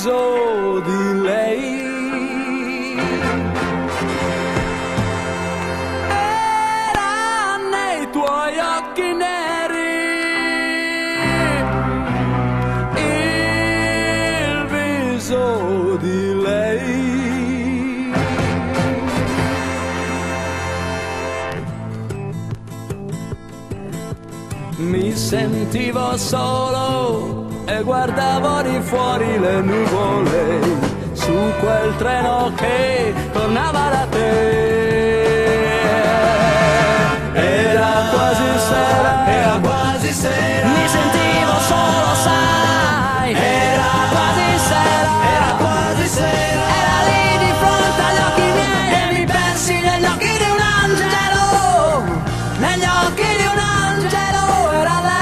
viso di lei. Era nei tuoi occhi neri il viso di lei. Mi sentivo solo e guardavo di fuori le nuvole su quel treno che tornava da te. Era quasi sera, mi sentivo solo, sai. Era quasi sera, era lì di fronte agli occhi miei e mi pensi negli occhi di un angelo, negli occhi di un angelo, era lei.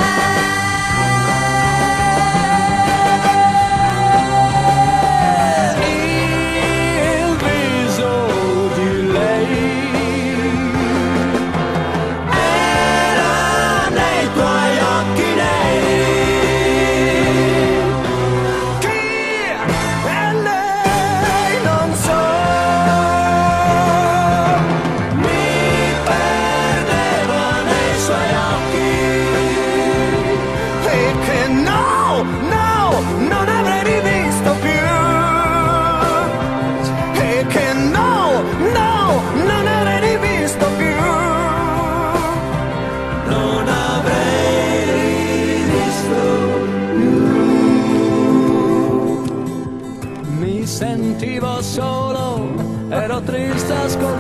Sentivo solo, ero triste ascoltando